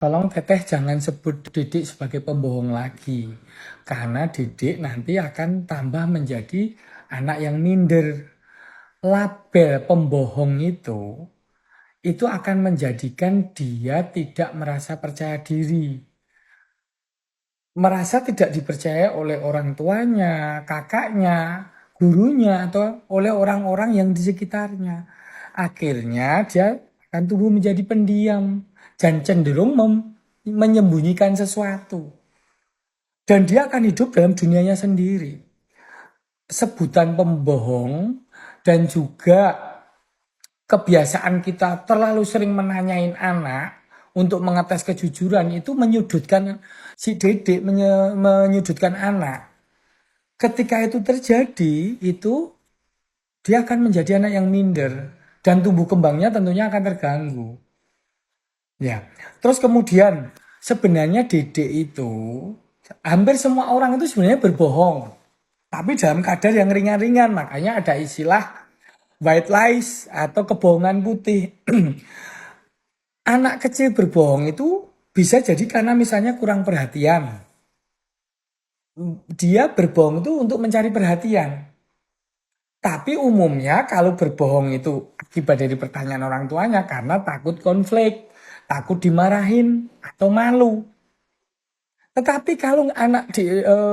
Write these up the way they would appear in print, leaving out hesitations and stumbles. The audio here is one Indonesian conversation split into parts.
Tolong teteh jangan sebut Didik sebagai pembohong lagi. Karena Didik nanti akan tambah menjadi anak yang minder. Label pembohong itu akan menjadikan dia tidak merasa percaya diri. Merasa tidak dipercaya oleh orang tuanya, kakaknya, gurunya, atau oleh orang-orang yang di sekitarnya. Akhirnya dia akan tumbuh menjadi pendiam dan cenderung menyembunyikan sesuatu. Dan dia akan hidup dalam dunianya sendiri. Sebutan pembohong dan juga kebiasaan kita terlalu sering menanyain anak untuk mengetes kejujuran itu menyudutkan si Dedek, menyudutkan anak. Ketika itu terjadi, itu dia akan menjadi anak yang minder dan tumbuh kembangnya tentunya akan terganggu. Ya, terus kemudian sebenarnya Dedek itu hampir semua orang itu sebenarnya berbohong, tapi dalam kadar yang ringan-ringan. Makanya ada istilah white lies atau kebohongan putih. Anak kecil berbohong itu bisa jadi karena misalnya kurang perhatian. Dia berbohong itu untuk mencari perhatian. Tapi umumnya kalau berbohong itu akibat dari pertanyaan orang tuanya karena takut konflik, takut dimarahin, atau malu. Tetapi kalau anak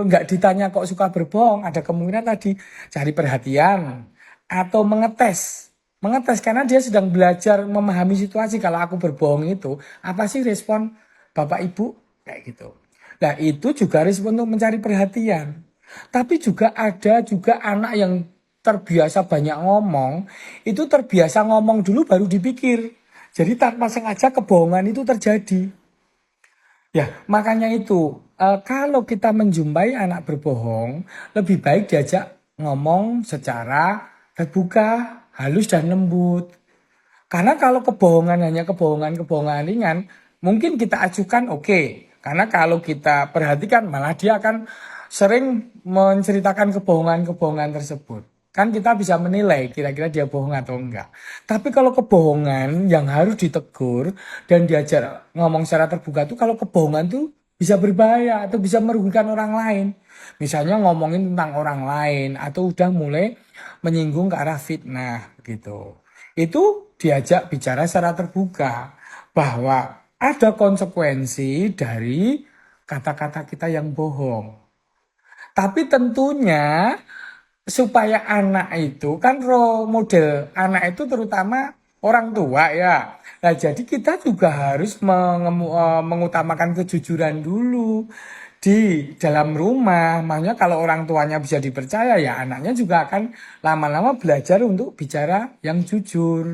nggak ditanya kok suka berbohong, ada kemungkinan tadi cari perhatian atau mengetes. Mengetes karena dia sedang belajar memahami situasi. Kalau aku berbohong itu, apa sih respon bapak ibu? Kayak gitu. Nah itu juga respon untuk mencari perhatian. Tapi juga ada juga anak yang terbiasa banyak ngomong, itu terbiasa ngomong dulu baru dipikir. Jadi tanpa sengaja kebohongan itu terjadi. Ya, makanya itu kalau kita menjumpai anak berbohong, lebih baik diajak ngomong secara terbuka, halus dan lembut. Karena kalau kebohongan hanya kebohongan ringan, mungkin kita acukan oke. Karena kalau kita perhatikan malah dia akan sering menceritakan kebohongan-kebohongan tersebut. Kan kita bisa menilai kira-kira dia bohong atau enggak. Tapi kalau kebohongan yang harus ditegur dan diajar ngomong secara terbuka tuh, kalau kebohongan tuh bisa berbahaya atau bisa merugikan orang lain. Misalnya ngomongin tentang orang lain atau udah mulai menyinggung ke arah fitnah gitu. Itu diajak bicara secara terbuka bahwa ada konsekuensi dari kata-kata kita yang bohong. Tapi tentunya supaya anak itu kan role model anak itu terutama orang tua ya. Nah, jadi kita juga harus mengutamakan kejujuran dulu di dalam rumah. Makanya kalau orang tuanya bisa dipercaya ya anaknya juga akan lama-lama belajar untuk bicara yang jujur.